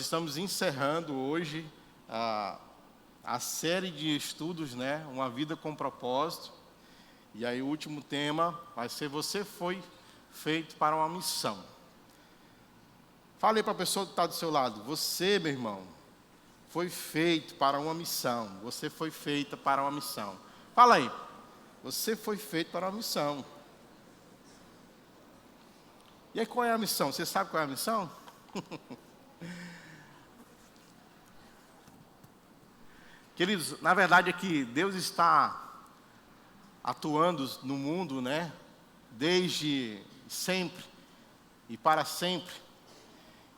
estamos encerrando hoje a série de estudos, né? Uma vida com propósito. E aí o último tema vai ser: você foi feito para uma missão. Fale para a pessoa que está do seu lado: você, meu irmão, foi feito para uma missão. Você foi feita para uma missão. Fala aí. Você foi feito para uma missão. E aí, qual é a missão? Você sabe qual é a missão? Queridos, na verdade é que Deus está atuando no mundo, né? Desde sempre e para sempre.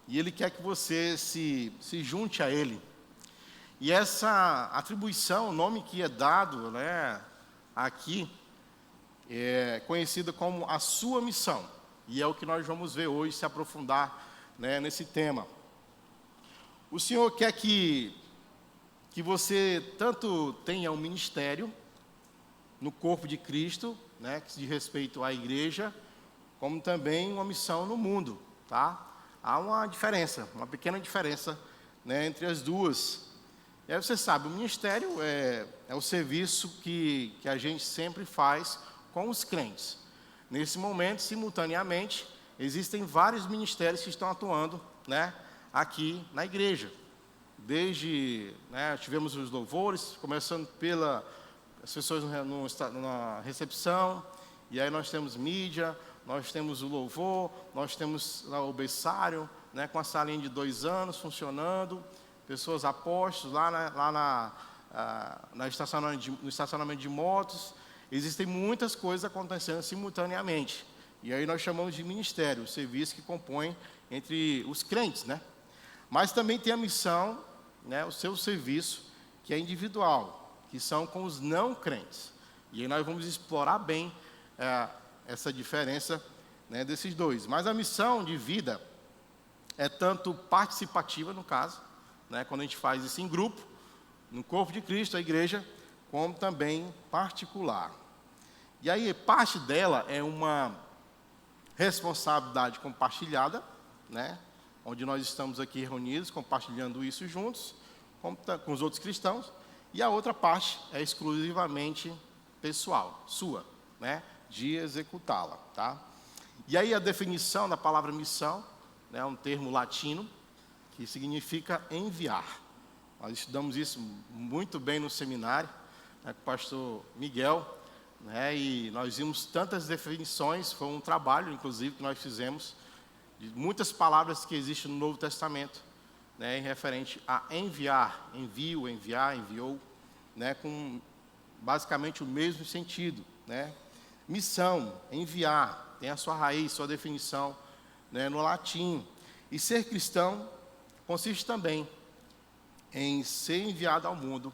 E Ele quer que você se junte a Ele. E essa atribuição, o nome que é dado, né, aqui, é conhecida como a sua missão. E é o que nós vamos ver hoje, se aprofundar, né, nesse tema. O Senhor quer que você tanto tenha um ministério no corpo de Cristo, né, que diz respeito à igreja, como também uma missão no mundo, tá? Há uma diferença, uma pequena diferença, né, entre as duas. E aí você sabe, o ministério é o serviço que a gente sempre faz com os crentes. Nesse momento, simultaneamente, existem vários ministérios que estão atuando, né, aqui na igreja. Desde, né, tivemos os louvores, começando as pessoas na recepção, e aí nós temos mídia, nós temos o louvor, nós temos o berçário, né, com a salinha de 2 anos funcionando, pessoas apóstolos lá no estacionamento de motos. Existem muitas coisas acontecendo simultaneamente. E aí nós chamamos de ministério, o serviço que compõe entre os crentes, né? Mas também tem a missão, né, o seu serviço, que é individual, que são com os não crentes. E aí nós vamos explorar bem essa diferença, né, desses dois. Mas a missão de vida é tanto participativa, no caso, né, quando a gente faz isso em grupo, no corpo de Cristo, a igreja, como também particular. E aí parte dela é uma responsabilidade compartilhada, né, onde nós estamos aqui reunidos, compartilhando isso juntos, com os outros cristãos, e a outra parte é exclusivamente pessoal, sua, né, de executá-la, tá? E aí a definição da palavra missão, né, é um termo latino, que significa enviar. Nós estudamos isso muito bem no seminário, né, com o pastor Miguel, né, e nós vimos tantas definições. Foi um trabalho, inclusive, que nós fizemos, de muitas palavras que existem no Novo Testamento, né, em referente a enviar, envio, enviar, enviou, né, com basicamente o mesmo sentido, né? Missão, enviar, tem a sua raiz, sua definição, né, no latim. E ser cristão consiste também em ser enviado ao mundo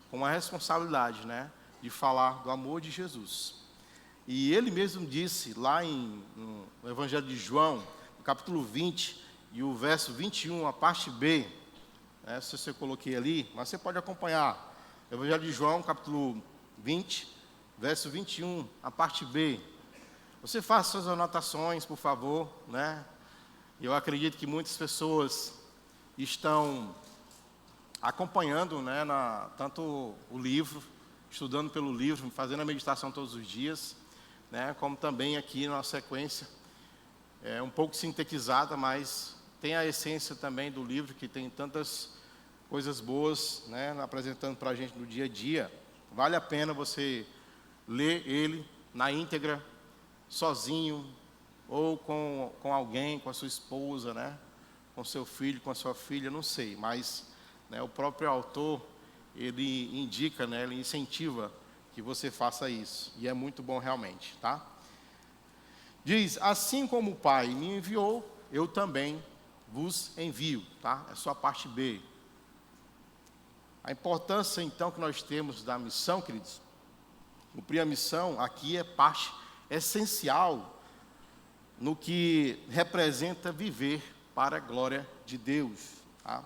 com a responsabilidade, né, de falar do amor de Jesus. E ele mesmo disse lá no Evangelho de João, no capítulo 20, e o verso 21, a parte B, né, se você coloquei ali, mas você pode acompanhar. Evangelho de João, capítulo 20, verso 21, a parte B. Você faça suas anotações, por favor, né? Eu acredito que muitas pessoas estão acompanhando, né, tanto o livro, estudando pelo livro, fazendo a meditação todos os dias, né, como também aqui na sequência, um pouco sintetizada, mas tem a essência também do livro, que tem tantas coisas boas, né, apresentando para a gente no dia a dia. Vale a pena você ler ele na íntegra, sozinho, ou com alguém, com a sua esposa, né, com seu filho, com a sua filha, não sei, mas, né, o próprio autor, ele indica, né, ele incentiva que você faça isso, e é muito bom realmente, tá? Diz: assim como o Pai me enviou, eu também vos envio, tá? É só a parte B. A importância, então, que nós temos da missão, queridos, cumprir a missão aqui é parte essencial no que representa viver para a glória de Deus, tá?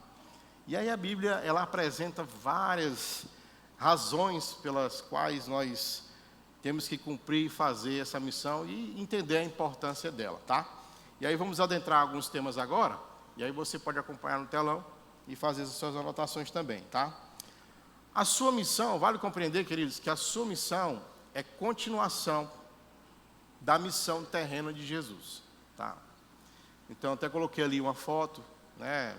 E aí a Bíblia, ela apresenta várias razões pelas quais nós temos que cumprir e fazer essa missão e entender a importância dela, tá? E aí vamos adentrar alguns temas agora, e aí você pode acompanhar no telão, e fazer as suas anotações também, tá? A sua missão, vale compreender, queridos, que a sua missão é continuação da missão terrena de Jesus, tá? Então, até coloquei ali uma foto, né,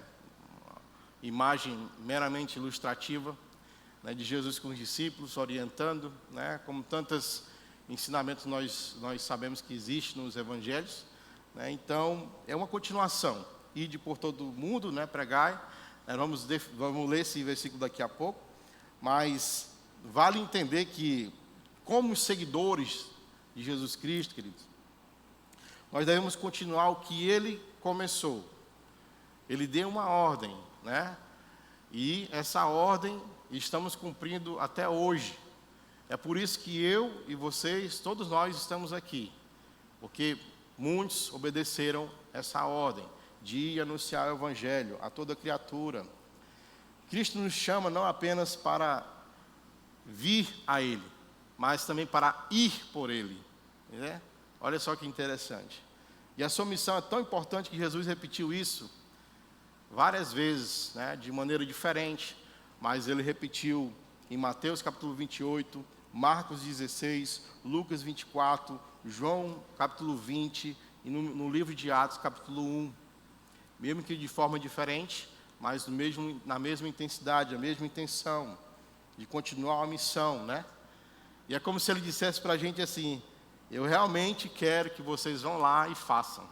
uma imagem meramente ilustrativa, né, de Jesus com os discípulos, orientando, né, como tantos ensinamentos nós sabemos que existem nos evangelhos, né? Então, é uma continuação. Ide por todo o mundo, né, pregai, né, vamos ler esse versículo daqui a pouco, mas vale entender que, como seguidores de Jesus Cristo, queridos, nós devemos continuar o que Ele começou. Ele deu uma ordem, né? E essa ordem estamos cumprindo até hoje. É por isso que eu e vocês, todos nós estamos aqui, porque muitos obedeceram essa ordem de ir anunciar o Evangelho a toda criatura. Cristo nos chama não apenas para vir a Ele, mas também para ir por Ele, né? Olha só que interessante. E a sua missão é tão importante que Jesus repetiu isso várias vezes, né, de maneira diferente, mas Ele repetiu em Mateus capítulo 28, Marcos 16, Lucas 24, João capítulo 20 e no livro de Atos capítulo 1. Mesmo que de forma diferente, mas na mesma intensidade, a mesma intenção de continuar a missão, né? E é como se Ele dissesse para a gente assim: eu realmente quero que vocês vão lá e façam.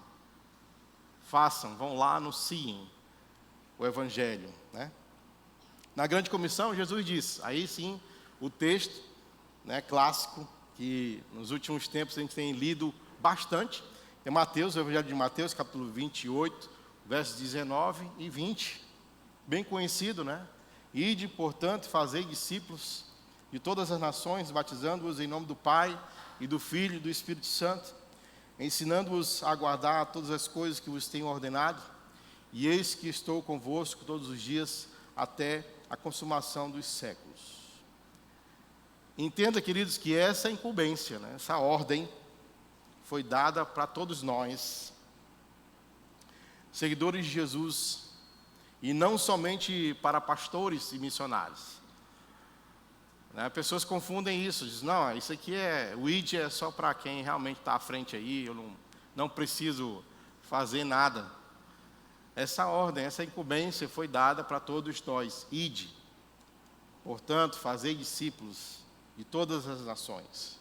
Façam, vão lá, anunciem o Evangelho, né? Na grande comissão, Jesus diz, aí sim, o texto, né, clássico, que nos últimos tempos a gente tem lido bastante, é Mateus, o Evangelho de Mateus, capítulo 28, versos 19 e 20, bem conhecido, né? Ide, portanto, fazei discípulos de todas as nações, batizando-os em nome do Pai, e do Filho e do Espírito Santo, ensinando-os a guardar todas as coisas que vos tenho ordenado, e eis que estou convosco todos os dias, até a consumação dos séculos. Entenda, queridos, que essa incumbência, né, essa ordem, foi dada para todos nós, seguidores de Jesus, e não somente para pastores e missionários. Né, pessoas confundem isso, dizem, não, isso aqui o ID é só para quem realmente está à frente aí, eu não preciso fazer nada. Essa ordem, essa incumbência foi dada para todos nós, ide. Portanto, fazei discípulos de todas as nações.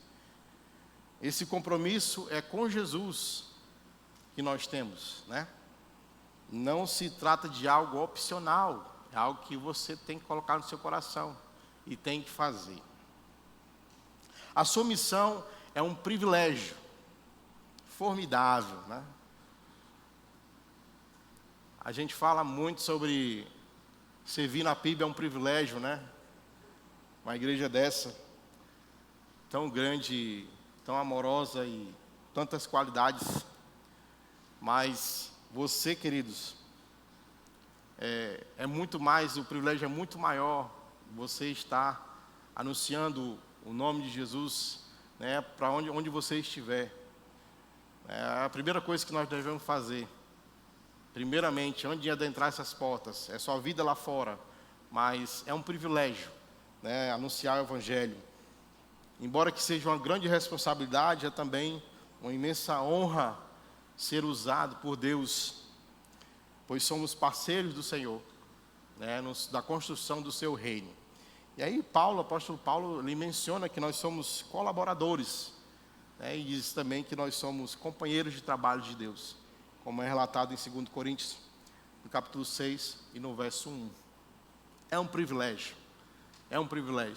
Esse compromisso é com Jesus que nós temos, né? Não se trata de algo opcional, é algo que você tem que colocar no seu coração e tem que fazer. A sua missão é um privilégio formidável, né? A gente fala muito sobre servir na PIB é um privilégio, né? Uma igreja dessa, tão grande, tão amorosa e tantas qualidades. Mas você, queridos, é muito mais, o privilégio é muito maior. Você está anunciando o nome de Jesus, né, para onde você estiver. A primeira coisa que nós devemos fazer, primeiramente, antes de adentrar essas portas, é sua vida lá fora, mas é um privilégio, né, anunciar o Evangelho. Embora que seja uma grande responsabilidade, é também uma imensa honra ser usado por Deus, pois somos parceiros do Senhor, né, da construção do seu reino. E aí o apóstolo Paulo, ele menciona que nós somos colaboradores, né, e diz também que nós somos companheiros de trabalho de Deus, como é relatado em 2 Coríntios, no capítulo 6 e no verso 1. É um privilégio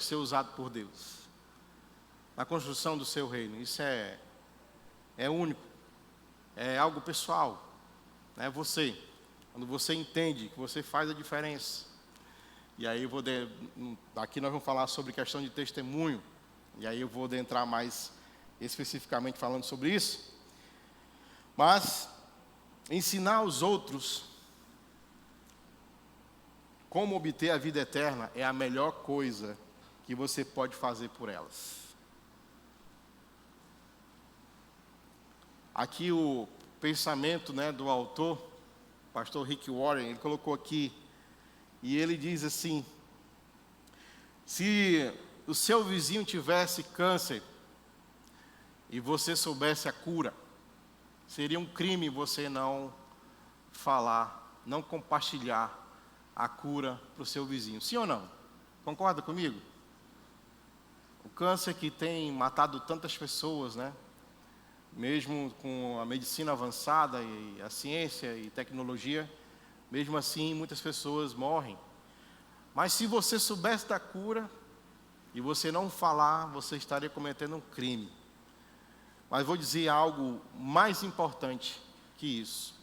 ser usado por Deus na construção do seu reino. Isso é único, é algo pessoal, né? Quando você entende que você faz a diferença. E aí aqui nós vamos falar sobre questão de testemunho, e aí eu vou adentrar mais especificamente falando sobre isso. Mas ensinar aos outros como obter a vida eterna é a melhor coisa que você pode fazer por elas. Aqui o pensamento, né, do autor, pastor Rick Warren, ele colocou aqui e ele diz assim: se o seu vizinho tivesse câncer e você soubesse a cura, seria um crime você não falar, não compartilhar a cura para o seu vizinho. Sim ou não? Concorda comigo? O câncer que tem matado tantas pessoas, né? Mesmo com a medicina avançada e a ciência e tecnologia, mesmo assim muitas pessoas morrem. Mas se você soubesse da cura e você não falar, você estaria cometendo um crime. Mas vou dizer algo mais importante que isso.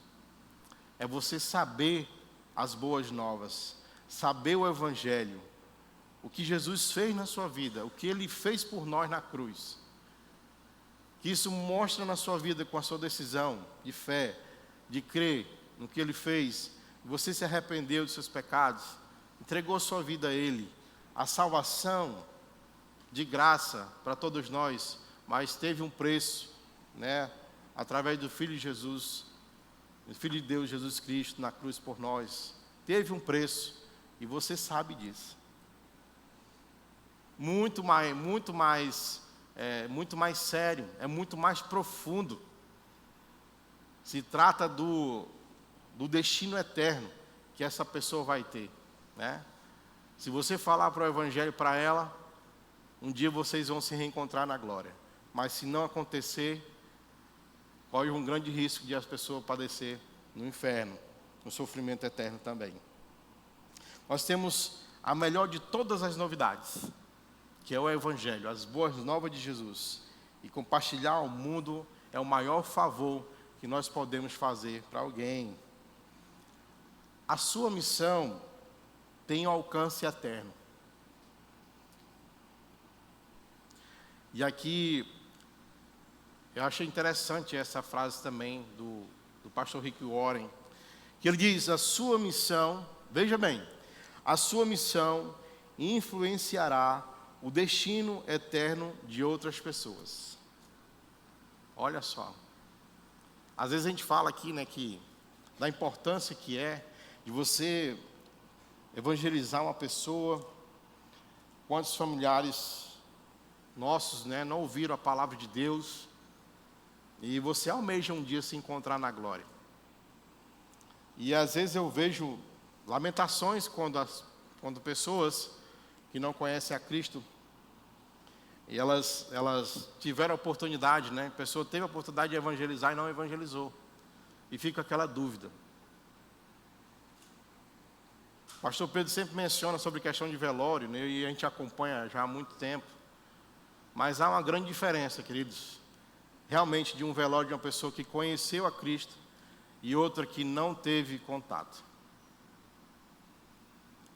É você saber as boas novas, saber o Evangelho, o que Jesus fez na sua vida, o que Ele fez por nós na cruz. Que isso mostra na sua vida com a sua decisão de fé, de crer no que Ele fez. Você se arrependeu dos seus pecados, entregou sua vida a Ele. A salvação de graça para todos nós, mas teve um preço, né? Através do Filho de Jesus, o Filho de Deus, Jesus Cristo, na cruz por nós. Teve um preço, e você sabe disso. Muito mais sério, é muito mais profundo. Se trata do destino eterno que essa pessoa vai ter, né? Se você falar para o Evangelho para ela, um dia vocês vão se reencontrar na glória. Mas se não acontecer, corre um grande risco de as pessoas padecer no inferno, no sofrimento eterno também. Nós temos a melhor de todas as novidades, que é o Evangelho, as boas novas de Jesus. E compartilhar ao mundo é o maior favor que nós podemos fazer para alguém. A sua missão tem um alcance eterno. E aqui, eu achei interessante essa frase também do pastor Rick Warren, que ele diz: a sua missão, veja bem, a sua missão influenciará o destino eterno de outras pessoas. Olha só. Às vezes a gente fala aqui, né, da importância que é de você evangelizar uma pessoa. Quantos familiares nossos, né, não ouviram a palavra de Deus, e você almeja um dia se encontrar na glória. E às vezes eu vejo lamentações quando pessoas que não conhecem a Cristo, e elas tiveram a oportunidade, né? A pessoa teve a oportunidade de evangelizar e não evangelizou. E fica aquela dúvida. O pastor Pedro sempre menciona sobre questão de velório, né? E a gente acompanha já há muito tempo. Mas há uma grande diferença, queridos, realmente, de um velório de uma pessoa que conheceu a Cristo e outra que não teve contato.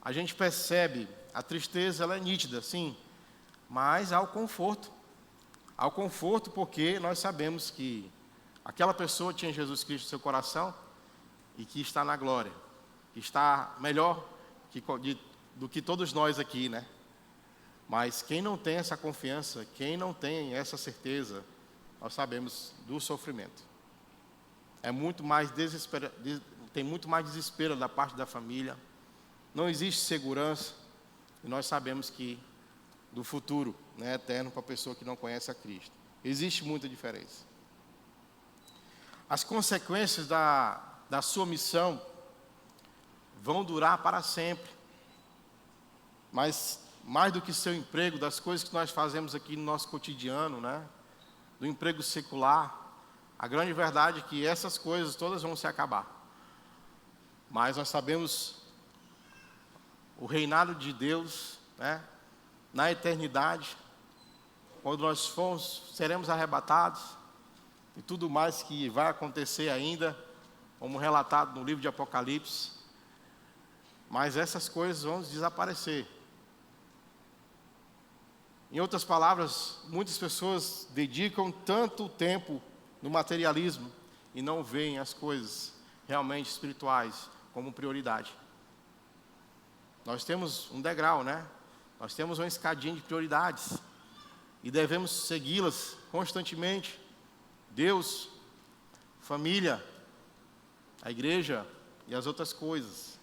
A gente percebe, a tristeza ela é nítida, sim, mas há o conforto. Há o conforto porque nós sabemos que aquela pessoa tinha Jesus Cristo no seu coração e que está na glória, que está melhor do que todos nós aqui, né? Mas quem não tem essa confiança, quem não tem essa certeza, nós sabemos do sofrimento. É muito mais tem muito mais desespero da parte da família. Não existe segurança. E nós sabemos que do futuro, né, eterno para a pessoa que não conhece a Cristo. Existe muita diferença. As consequências da sua missão vão durar para sempre. Mas mais do que seu emprego, das coisas que nós fazemos aqui no nosso cotidiano, né, do emprego secular, a grande verdade é que essas coisas todas vão se acabar. Mas nós sabemos o reinado de Deus, né, na eternidade, quando nós seremos arrebatados, e tudo mais que vai acontecer ainda, como relatado no livro de Apocalipse. Mas essas coisas vão desaparecer. Em outras palavras, muitas pessoas dedicam tanto tempo no materialismo e não veem as coisas realmente espirituais como prioridade. Nós temos um degrau, né? Nós temos uma escadinha de prioridades e devemos segui-las constantemente. Deus, família, a igreja e as outras coisas.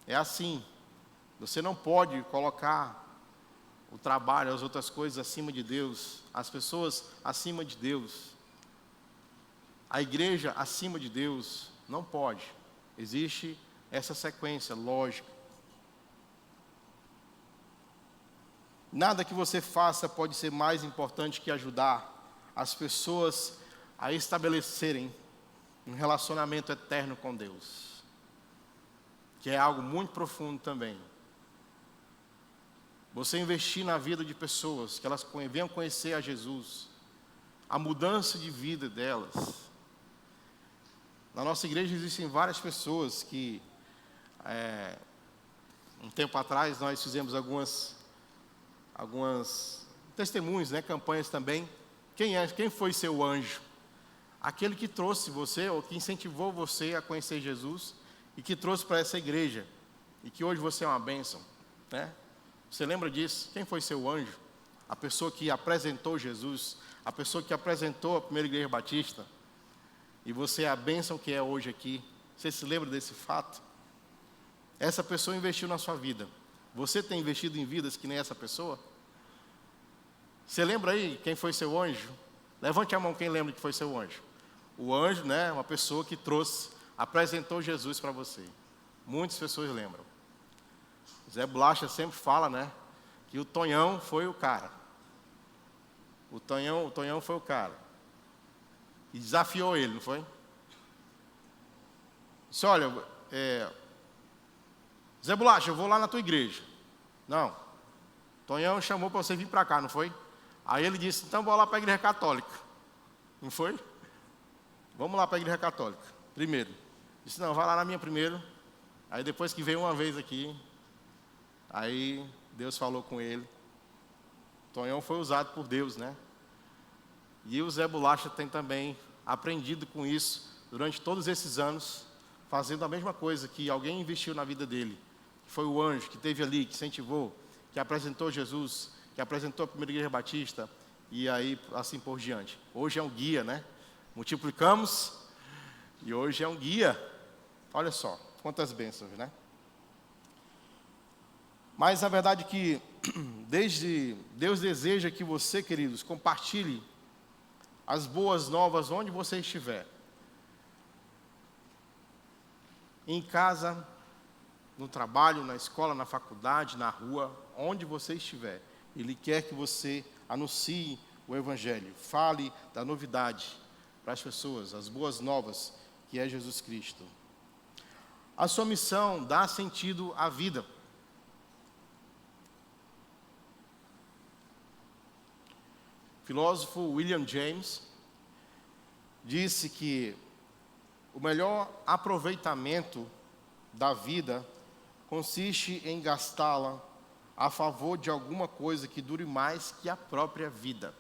É assim. Você não pode colocar o trabalho, as outras coisas acima de Deus, as pessoas acima de Deus, a igreja acima de Deus. Não pode. Existe essa sequência lógica. Nada que você faça pode ser mais importante que ajudar as pessoas a estabelecerem um relacionamento eterno com Deus, que é algo muito profundo também. Você investir na vida de pessoas, que elas venham conhecer a Jesus, a mudança de vida delas. Na nossa igreja existem várias pessoas que, um tempo atrás, nós fizemos algumas testemunhos, né, campanhas também. Quem foi seu anjo? Aquele que trouxe você, ou que incentivou você a conhecer Jesus, e que trouxe para essa igreja, e que hoje você é uma bênção, né? Você lembra disso? Quem foi seu anjo? A pessoa que apresentou Jesus, a pessoa que apresentou a primeira igreja batista, e você é a bênção que é hoje aqui. Você se lembra desse fato? Essa pessoa investiu na sua vida. Você tem investido em vidas que nem essa pessoa? Você lembra aí quem foi seu anjo? Levante a mão quem lembra que foi seu anjo. O anjo, né, uma pessoa que trouxe, apresentou Jesus para você. Muitas pessoas lembram. Zé Bolacha sempre fala, né, que o Tonhão foi o cara. O Tonhão foi o cara. E desafiou ele, não foi? Disse, olha, Zé Bolacha, eu vou lá na tua igreja. Não. Tonhão chamou para você vir para cá, não foi? Aí ele disse, então vou lá para a igreja católica. Não foi? Vamos lá para a igreja católica, primeiro. Disse, não, vai lá na minha primeiro. Aí depois que veio uma vez aqui, aí Deus falou com ele. Tonhão foi usado por Deus, né? E o Zé Bolacha tem também aprendido com isso durante todos esses anos, fazendo a mesma coisa que alguém investiu na vida dele. Que foi o anjo que esteve ali, que incentivou, que apresentou Jesus, que apresentou a primeira igreja batista, e aí assim por diante. Hoje é um guia, né? Multiplicamos, e hoje é um guia. Olha só, quantas bênçãos, né? Mas a verdade é que Deus deseja que você, queridos, compartilhe as boas novas onde você estiver. Em casa, no trabalho, na escola, na faculdade, na rua, onde você estiver. Ele quer que você anuncie o Evangelho, fale da novidade para as pessoas, as boas novas, que é Jesus Cristo. A sua missão dá sentido à vida. O filósofo William James disse que o melhor aproveitamento da vida consiste em gastá-la a favor de alguma coisa que dure mais que a própria vida.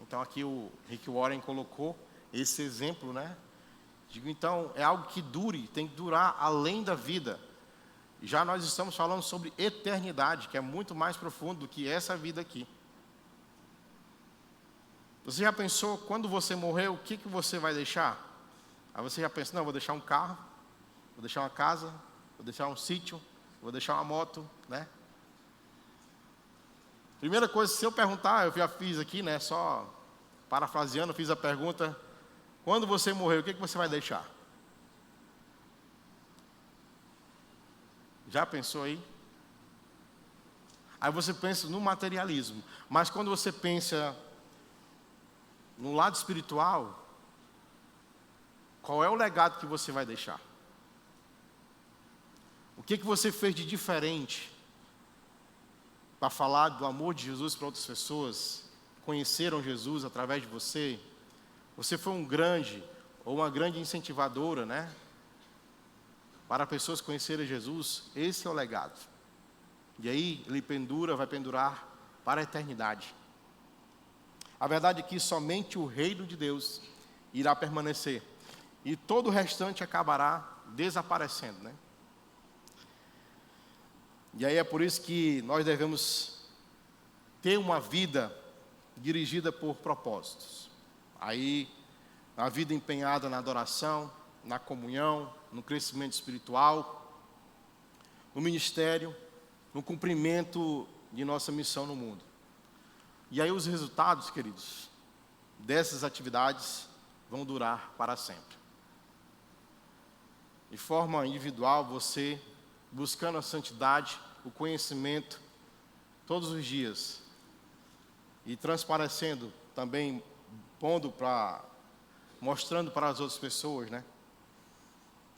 Então aqui o Rick Warren colocou esse exemplo, né? Digo, então, é algo que dure, tem que durar além da vida. Já nós estamos falando sobre eternidade, que é muito mais profundo do que essa vida aqui. Você já pensou, quando você morrer, o que você vai deixar? Aí você já pensa, não, vou deixar um carro, vou deixar uma casa, vou deixar um sítio, vou deixar uma moto, né? Primeira coisa, se eu perguntar, eu já fiz aqui, né, só parafraseando, fiz a pergunta, quando você morrer, o que você vai deixar? Já pensou aí? Aí você pensa no materialismo, mas quando você pensa no lado espiritual, qual é o legado que você vai deixar? O que você fez de diferente para falar do amor de Jesus para outras pessoas? Conheceram Jesus através de você? Você foi um grande ou uma grande incentivadora, né? Para pessoas conhecerem Jesus, esse é o legado. E aí ele vai pendurar para a eternidade. A verdade é que somente o reino de Deus irá permanecer. E todo o restante acabará desaparecendo, né? E aí é por isso que nós devemos ter uma vida dirigida por propósitos. Aí, a vida empenhada na adoração, na comunhão, no crescimento espiritual. no ministério, no cumprimento de nossa missão no mundo. E aí os resultados, queridos, dessas atividades vão durar para sempre. De forma individual, você buscando a santidade, o conhecimento, todos os dias, e transparecendo também, mostrando para as outras pessoas, né?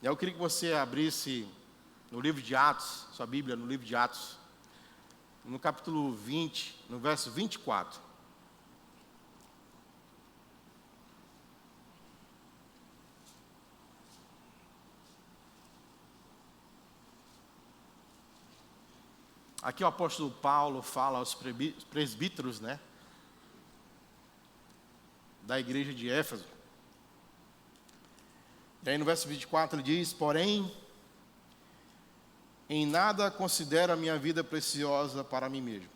E eu queria que você abrisse no livro de Atos, sua Bíblia, no livro de Atos, no capítulo 20, no verso 24. Aqui o apóstolo Paulo fala aos presbíteros, né, da igreja de Éfeso. E aí no verso 24 ele diz: porém, em nada considero a minha vida preciosa para mim mesmo,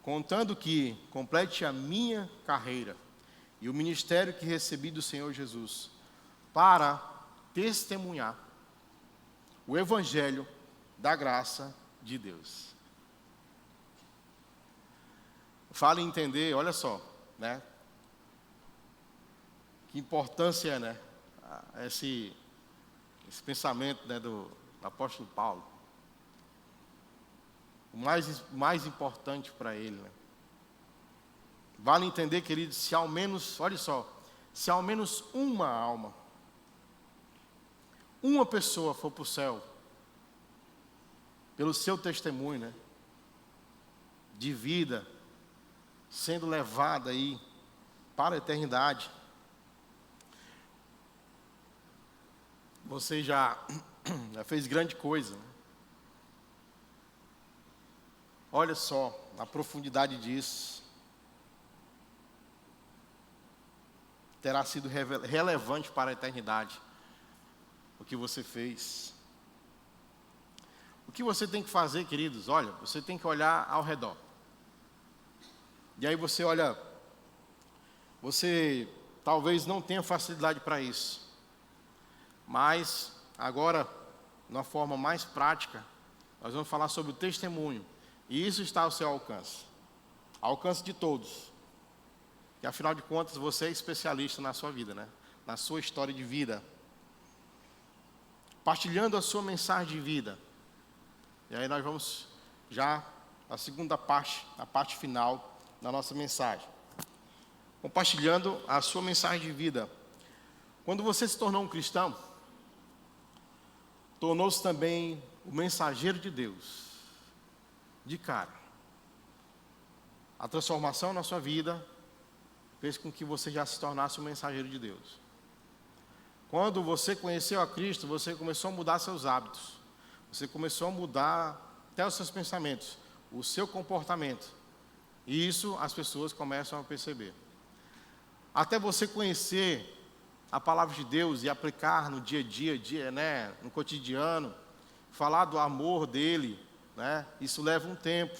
contando que complete a minha carreira e o ministério que recebi do Senhor Jesus, para testemunhar o evangelho da graça de Deus. Fala em entender, olha só, né? Que importância é, né? Esse pensamento, né, do apóstolo Paulo. O mais importante para ele, né? Vale entender, queridos, se ao menos, olha só, se ao menos uma alma, uma pessoa for para o céu, pelo seu testemunho, né, de vida, sendo levada aí para a eternidade, você já fez grande coisa, né? Olha só a profundidade disso. Terá sido relevante para a eternidade o que você fez. O que você tem que fazer, queridos? Olha, você tem que olhar ao redor. E aí você olha, você talvez não tenha facilidade para isso. Mas agora, de uma forma mais prática, nós vamos falar sobre o testemunho. E isso está ao seu alcance. Ao alcance de todos. Que afinal de contas você é especialista na sua vida, né? Na sua história de vida. Partilhando a sua mensagem de vida. E aí nós vamos já a segunda parte, a parte final da nossa mensagem. Compartilhando a sua mensagem de vida. Quando você se tornou um cristão, tornou-se também o mensageiro de Deus. De cara. A transformação na sua vida fez com que você já se tornasse um mensageiro de Deus. Quando você conheceu a Cristo, você começou a mudar seus hábitos. Você começou a mudar até os seus pensamentos, o seu comportamento. E isso as pessoas começam a perceber. Até você conhecer a palavra de Deus e aplicar no dia a dia, né, no cotidiano, falar do amor dele, né, isso leva um tempo.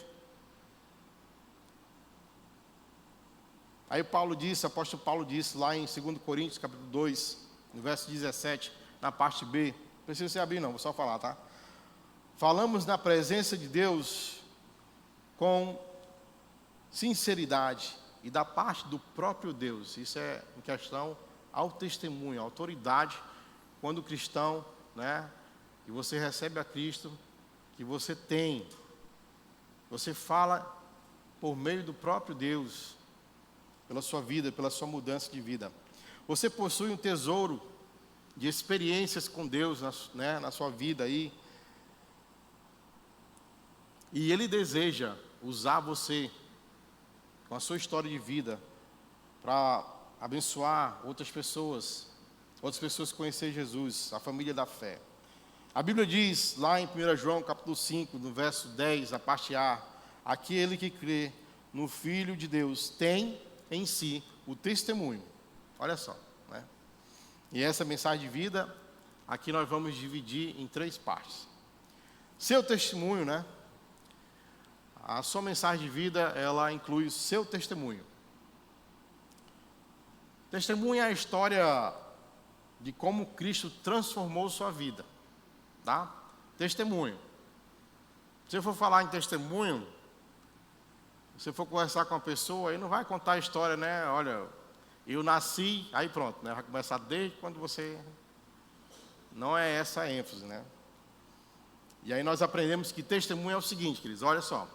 Aí o apóstolo Paulo disse lá em 2 Coríntios, capítulo 2, no verso 17, na parte B, não precisa você abrir não, vou só falar, tá? Falamos na presença de Deus com sinceridade e da parte do próprio Deus. Isso é em questão ao testemunho, à autoridade, quando o cristão, né, e você recebe a Cristo, que você tem, você fala por meio do próprio Deus, pela sua vida, pela sua mudança de vida. Você possui um tesouro de experiências com Deus, né, na sua vida aí, e Ele deseja usar você, com a sua história de vida, para abençoar outras pessoas conhecer Jesus, a família da fé. A Bíblia diz, lá em 1 João, capítulo 5, no verso 10, a parte A, aquele que crê no Filho de Deus tem em si o testemunho. Olha só, né? E essa mensagem de vida, aqui nós vamos dividir em 3 partes. Seu testemunho, né? A sua mensagem de vida, ela inclui o seu testemunho. Testemunho é a história de como Cristo transformou sua vida, tá? Testemunho. Se eu for falar em testemunho, se você for conversar com uma pessoa, aí não vai contar a história, né? Olha, eu nasci, aí pronto, né? Vai começar desde quando você... Não é essa a ênfase, né? E aí nós aprendemos que testemunho é o seguinte, queridos, olha só.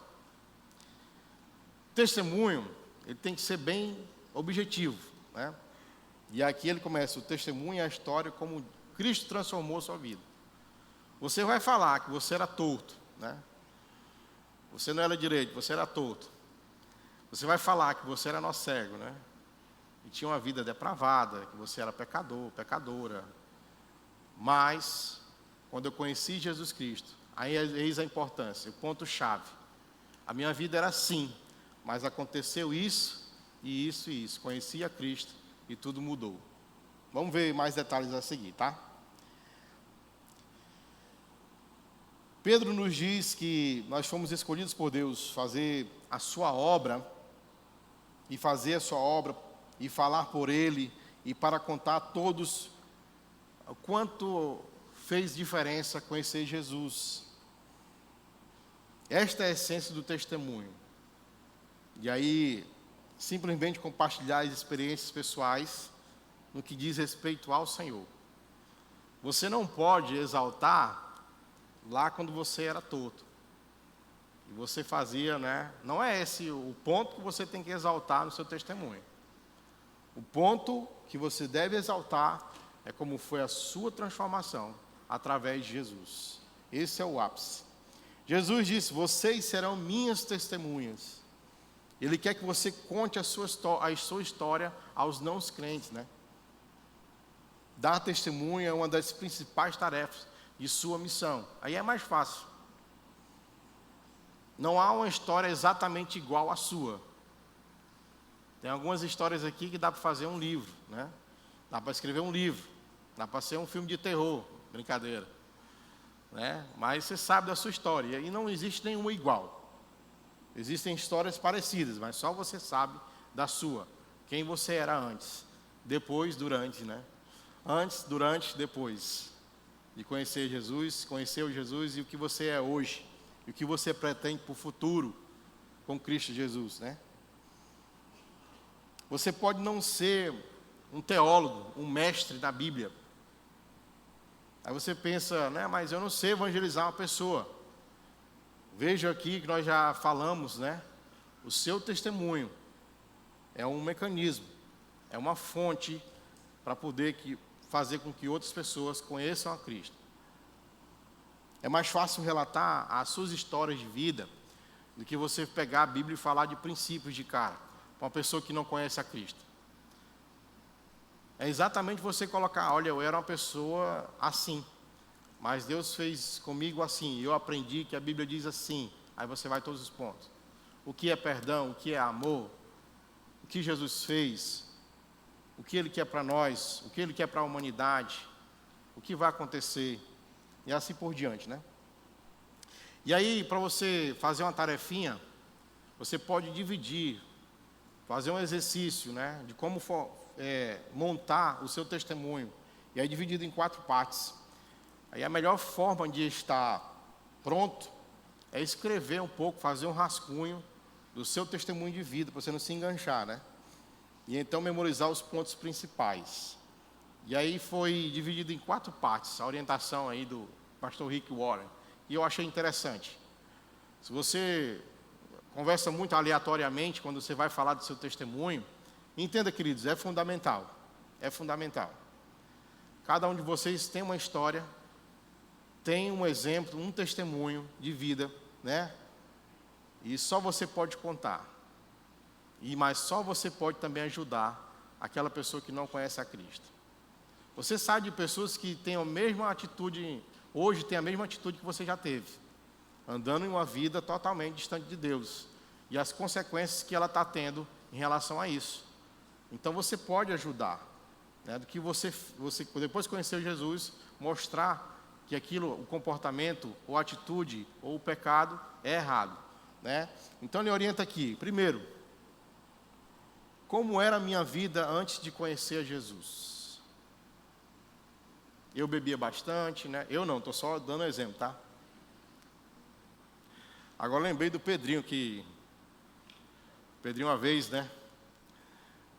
Testemunho, ele tem que ser bem objetivo, né? E aqui ele começa, o testemunho é a história como Cristo transformou a sua vida. Você vai falar que você era torto, né? Você não era direito, você era torto. Você vai falar que você era nó cego, né? E tinha uma vida depravada, que você era pecador, pecadora. Mas, quando eu conheci Jesus Cristo, aí eis a importância, o ponto-chave. A minha vida era assim, mas aconteceu isso, e isso e isso. Conheci a Cristo e tudo mudou. Vamos ver mais detalhes a seguir, tá? Pedro nos diz que nós fomos escolhidos por Deus fazer a sua obra, e fazer a sua obra, e falar por Ele, e para contar a todos o quanto fez diferença conhecer Jesus. Esta é a essência do testemunho. E aí, simplesmente compartilhar as experiências pessoais no que diz respeito ao Senhor. Você não pode exaltar lá quando você era torto. E você fazia, né? Não é esse o ponto que você tem que exaltar no seu testemunho. O ponto que você deve exaltar é como foi a sua transformação através de Jesus. Esse é o ápice. Jesus disse, vocês serão minhas testemunhas. Ele quer que você conte a sua história aos não crentes, né? Dar testemunho é uma das principais tarefas de sua missão. Aí é mais fácil. Não há uma história exatamente igual à sua. Tem algumas histórias aqui que dá para fazer um livro, né? Dá para escrever um livro, dá para ser um filme de terror, brincadeira, né? Mas você sabe da sua história, e não existe nenhuma igual. Existem histórias parecidas, mas só você sabe da sua. Quem você era antes, depois, durante, né? Antes, durante, depois de conhecer Jesus, conheceu Jesus e o que você é hoje. E o que você pretende para o futuro com Cristo Jesus, né? Você pode não ser um teólogo, um mestre da Bíblia. Aí você pensa, né, mas eu não sei evangelizar uma pessoa. Veja aqui que nós já falamos, né? O seu testemunho é um mecanismo, é uma fonte para poder fazer com que outras pessoas conheçam a Cristo. É mais fácil relatar as suas histórias de vida do que você pegar a Bíblia e falar de princípios de cara, para uma pessoa que não conhece a Cristo. É exatamente você colocar, olha, eu era uma pessoa assim, mas Deus fez comigo assim, eu aprendi que a Bíblia diz assim, aí você vai todos os pontos. O que é perdão, o que é amor, o que Jesus fez, o que Ele quer para nós, o que Ele quer para a humanidade, o que vai acontecer. E assim por diante, né? E aí, para você fazer uma tarefinha, você pode dividir, fazer um exercício, né? De como montar o seu testemunho. E aí dividido em 4 partes. Aí a melhor forma de estar pronto é escrever um pouco, fazer um rascunho do seu testemunho de vida, para você não se enganchar, né? E então memorizar os pontos principais. E aí foi dividido em 4 partes, a orientação aí do pastor Rick Warren. E eu achei interessante. Se você conversa muito aleatoriamente, quando você vai falar do seu testemunho, entenda, queridos, é fundamental. É fundamental. Cada um de vocês tem uma história, tem um exemplo, um testemunho de vida, né? E só você pode contar. Mas só você pode também ajudar aquela pessoa que não conhece a Cristo. Você sabe de pessoas que têm a mesma atitude, hoje tem a mesma atitude que você já teve, andando em uma vida totalmente distante de Deus, e as consequências que ela está tendo em relação a isso. Então você pode ajudar, né, do que você depois de conhecer Jesus, mostrar que aquilo, o comportamento, ou a atitude, ou o pecado é errado, né? Então ele orienta aqui, primeiro, como era a minha vida antes de conhecer Jesus? Eu bebia bastante, né? Eu não, estou só dando exemplo, tá? Agora lembrei do Pedrinho, que... Pedrinho uma vez, né?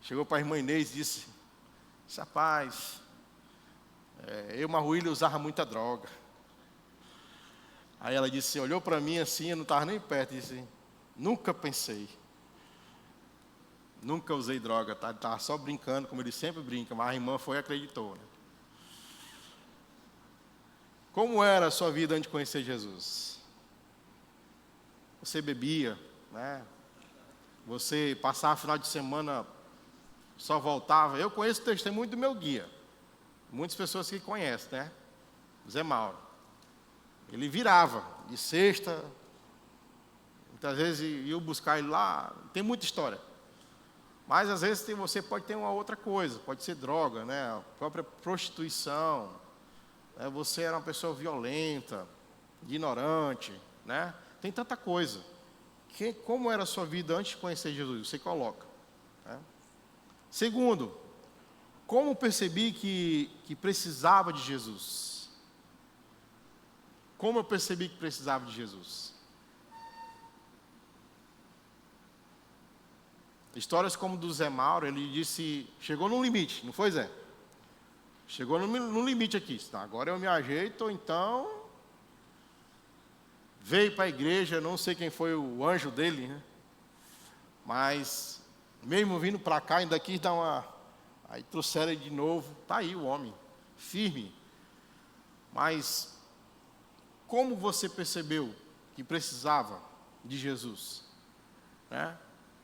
Chegou para a irmã Inês e disse: rapaz, eu, Marruílio, usava muita droga. Aí ela disse, olhou para mim assim, eu não estava nem perto, e disse: nunca pensei. Nunca usei droga, tá? Ele estava só brincando, como ele sempre brinca, mas a irmã foi e acreditou, né? Como era a sua vida antes de conhecer Jesus? Você bebia, né? Você passava final de semana, só voltava. Eu conheço o testemunho do meu guia. Muitas pessoas que conhecem, né? Zé Mauro. Ele virava de sexta, muitas vezes ia buscar ele lá. Tem muita história. Mas às vezes você pode ter uma outra coisa, pode ser droga, né? A própria prostituição. Você era uma pessoa violenta, ignorante, né? Tem tanta coisa. Como era a sua vida antes de conhecer Jesus? Você coloca, né? Segundo, como percebi que precisava de Jesus? Como eu percebi que precisava de Jesus? Histórias como do Zé Mauro, ele disse, chegou no limite, não foi, Zé? Chegou no limite aqui. Agora eu me ajeito, ou então... Veio para a igreja, não sei quem foi o anjo dele, né? Mas, mesmo vindo para cá, ainda quis dar uma... Aí trouxeram ele de novo. Está aí o homem, firme. Mas, como você percebeu que precisava de Jesus? Né?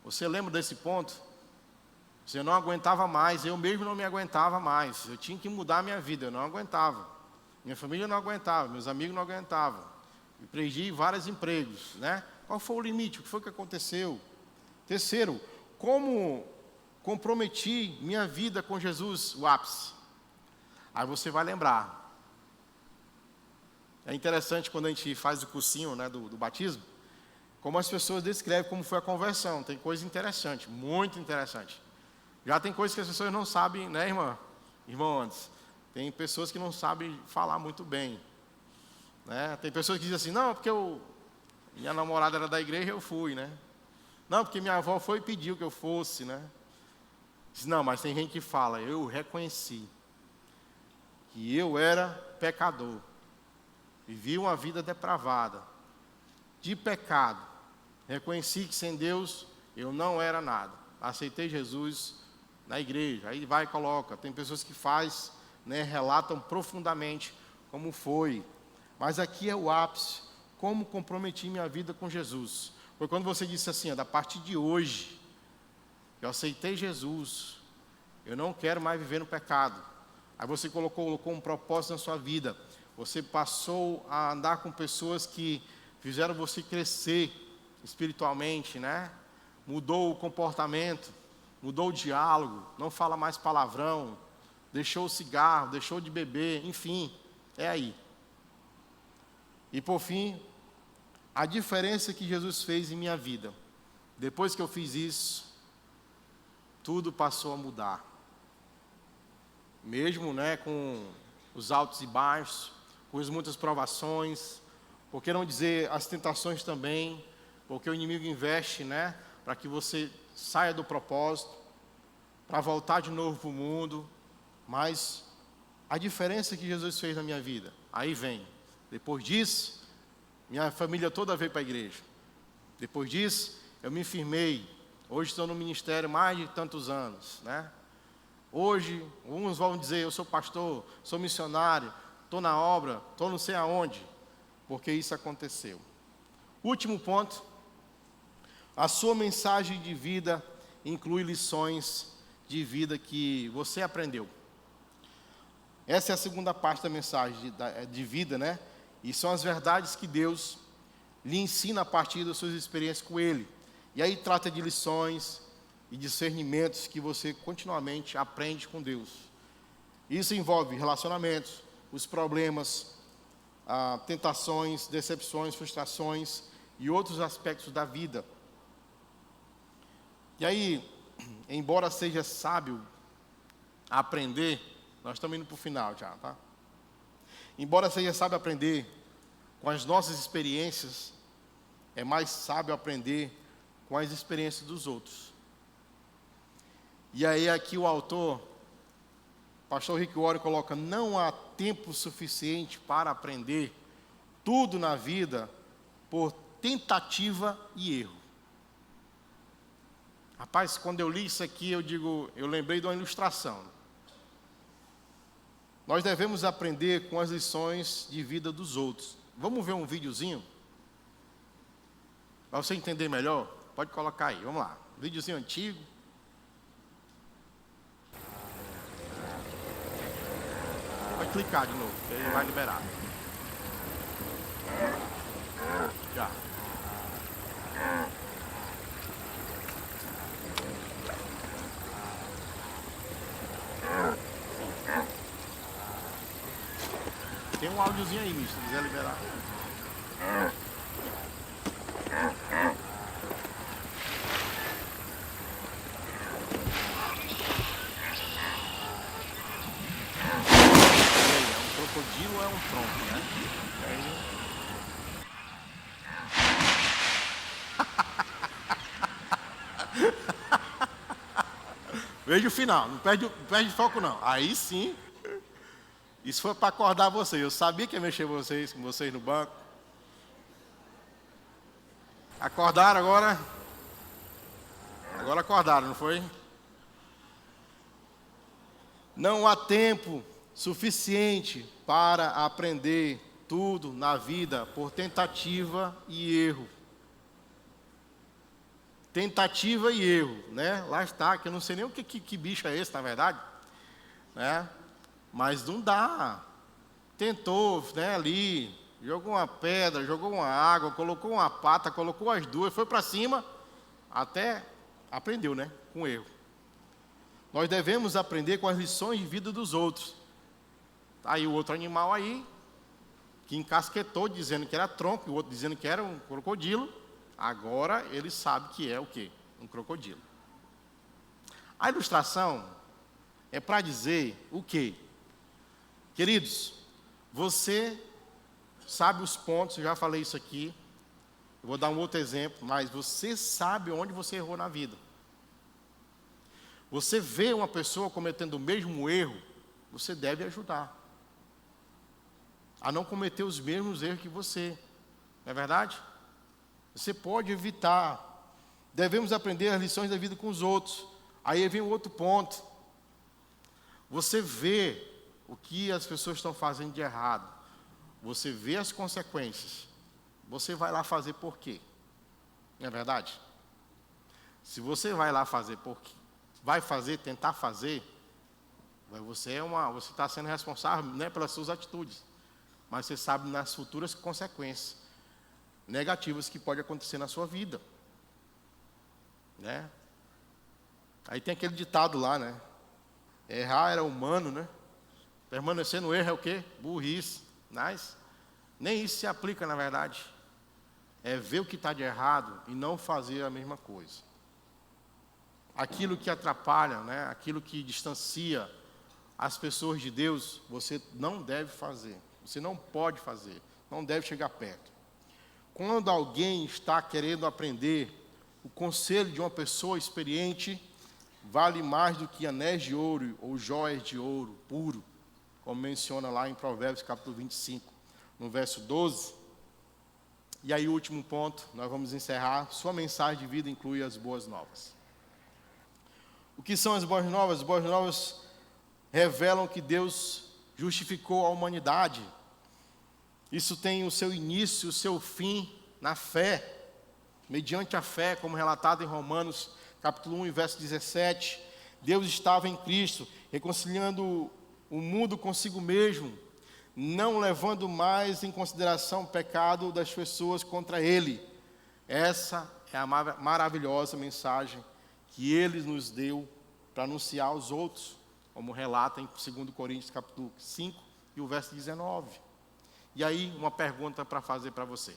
Você lembra desse ponto? Você não aguentava mais, eu mesmo não me aguentava mais. Eu tinha que mudar a minha vida, eu não aguentava. Minha família não aguentava, meus amigos não aguentavam. E perdi vários empregos, né? Qual foi o limite? O que foi que aconteceu? Terceiro, como comprometi minha vida com Jesus, o ápice? Aí você vai lembrar. É interessante quando a gente faz o cursinho, né, do batismo, como as pessoas descrevem como foi a conversão. Tem coisa interessante, muito interessante. Já tem coisas que as pessoas não sabem, né, irmã? Irmão Andes, tem pessoas que não sabem falar muito bem. Né? Tem pessoas que dizem assim, não, porque minha namorada era da igreja, eu fui, né? Não, porque minha avó foi e pediu que eu fosse, né? Diz, não, mas tem gente que fala, eu reconheci que eu era pecador, vivi uma vida depravada, de pecado, reconheci que sem Deus eu não era nada, aceitei Jesus na igreja, aí vai e coloca, tem pessoas que faz, né, relatam profundamente como foi. Mas aqui é o ápice, como comprometi minha vida com Jesus. Foi quando você disse assim, a partir de hoje, eu aceitei Jesus, eu não quero mais viver no pecado. Aí você colocou um propósito na sua vida, você passou a andar com pessoas que fizeram você crescer espiritualmente, né? Mudou o comportamento, mudou o diálogo, não fala mais palavrão, deixou o cigarro, deixou de beber, enfim, é aí. E por fim, a diferença que Jesus fez em minha vida. Depois que eu fiz isso, tudo passou a mudar. Mesmo, né, com os altos e baixos, com as muitas provações, por que não dizer as tentações também, porque o inimigo investe, né, para que você saia do propósito, para voltar de novo para o mundo. Mas a diferença que Jesus fez na minha vida, aí vem. Depois disso, minha família toda veio para a igreja. Depois disso, eu me firmei. Hoje estou no ministério mais de tantos anos, né? Hoje, uns vão dizer, eu sou pastor, sou missionário, estou na obra, estou não sei aonde, porque isso aconteceu. Último ponto, a sua mensagem de vida inclui lições de vida que você aprendeu. Essa é a segunda parte da mensagem de vida, né? E são as verdades que Deus lhe ensina a partir das suas experiências com Ele. E aí trata de lições e discernimentos que você continuamente aprende com Deus. Isso envolve relacionamentos, os problemas, tentações, decepções, frustrações e outros aspectos da vida. E aí, embora seja sábio aprender, nós estamos indo para o final já, tá? Embora seja sábio aprender com as nossas experiências, é mais sábio aprender com as experiências dos outros. E aí aqui o autor, pastor Rick Warren, coloca: não há tempo suficiente para aprender tudo na vida por tentativa e erro. Rapaz, quando eu li isso aqui, eu lembrei de uma ilustração. Nós devemos aprender com as lições de vida dos outros. Vamos ver um videozinho? Para você entender melhor, pode colocar aí, vamos lá. Videozinho antigo. Pode clicar de novo, que ele vai liberar. Já. Tem um áudiozinho aí, mister, se quiser liberar. É um crocodilo ou é um tronco, né? Veja o final, não perde foco não. Aí sim. Isso foi para acordar vocês. Eu sabia que ia mexer com vocês no banco. Acordaram agora? Agora acordaram, não foi? Não há tempo suficiente para aprender tudo na vida por tentativa e erro. Tentativa e erro, né? Lá está, que eu não sei nem o que bicho é esse, na verdade, né? Mas não dá. Tentou, né, ali, jogou uma pedra, jogou uma água, colocou uma pata, colocou as duas, foi para cima, até aprendeu, né, com erro. Nós devemos aprender com as lições de vida dos outros. Tá aí o outro animal aí, que encasquetou dizendo que era tronco, e o outro dizendo que era um crocodilo. Agora ele sabe que é o quê? Um crocodilo. A ilustração é para dizer o quê? Queridos, você sabe os pontos, eu já falei isso aqui, eu vou dar um outro exemplo, mas você sabe onde você errou na vida. Você vê uma pessoa cometendo o mesmo erro, você deve ajudar a não cometer os mesmos erros que você, não é verdade? Você pode evitar. Devemos aprender as lições da vida com os outros. Aí vem o outro ponto. Você vê o que as pessoas estão fazendo de errado. Você vê as consequências. Você vai lá fazer por quê? Não é verdade? Se você vai lá fazer por quê, vai fazer, tentar fazer, você está sendo responsável, não é pelas suas atitudes, mas você sabe nas futuras consequências negativas que pode acontecer na sua vida, né? Aí tem aquele ditado lá, né? Errar era humano, né? Permanecer no erro é o quê? Burrice. Mas nem isso se aplica, na verdade. É ver o que está de errado e não fazer a mesma coisa. Aquilo que atrapalha, né? Aquilo que distancia as pessoas de Deus, você não deve fazer. Você não pode fazer. Não deve chegar perto. Quando alguém está querendo aprender, o conselho de uma pessoa experiente vale mais do que anéis de ouro ou joias de ouro puro, como menciona lá em Provérbios capítulo 25, no verso 12. E aí o último ponto, nós vamos encerrar. Sua mensagem de vida inclui as boas novas. O que são as boas novas? As boas novas revelam que Deus justificou a humanidade. Isso tem o seu início, o seu fim na fé, mediante a fé, como relatado em Romanos, capítulo 1, verso 17. Deus estava em Cristo, reconciliando o mundo consigo mesmo, não levando mais em consideração o pecado das pessoas contra Ele. Essa é a maravilhosa mensagem que Ele nos deu para anunciar aos outros, como relata em 2 Coríntios, capítulo 5, e o verso 19. E aí, uma pergunta para fazer para você.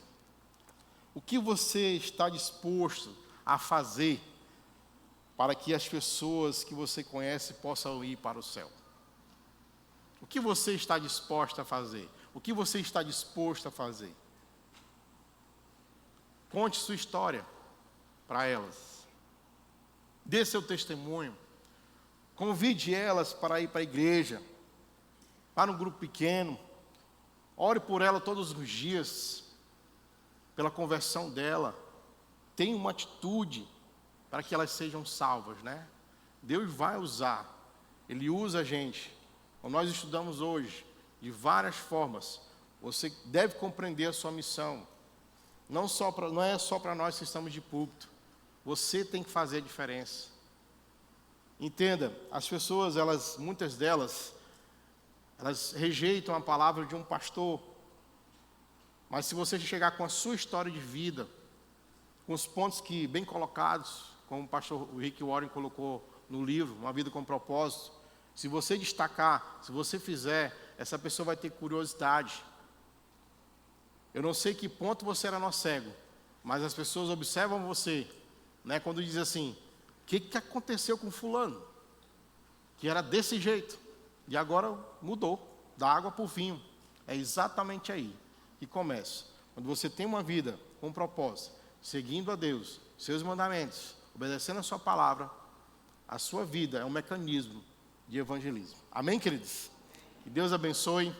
O que você está disposto a fazer para que as pessoas que você conhece possam ir para o céu? O que você está disposto a fazer? O que você está disposto a fazer? Conte sua história para elas. Dê seu testemunho. Convide elas para ir para a igreja, para um grupo pequeno. Ore por ela todos os dias, pela conversão dela. Tenha uma atitude para que elas sejam salvas, né? Deus vai usar. Ele usa a gente. Como nós estudamos hoje, de várias formas. Você deve compreender a sua missão. Não é só para nós que estamos de púlpito. Você tem que fazer a diferença. Entenda, as pessoas, muitas delas, elas rejeitam a palavra de um pastor. Mas se você chegar com a sua história de vida, com os pontos que bem colocados, como o pastor Rick Warren colocou no livro, Uma Vida com Propósito, se você destacar, se você fizer, essa pessoa vai ter curiosidade. Eu não sei que ponto você era nó cego, mas as pessoas observam você, né, quando diz assim, o que aconteceu com fulano? Que era desse jeito, e agora mudou, da água para o vinho. É exatamente aí que começa. Quando você tem uma vida com propósito, seguindo a Deus, seus mandamentos, obedecendo a sua palavra, a sua vida é um mecanismo de evangelismo. Amém, queridos? Que Deus abençoe.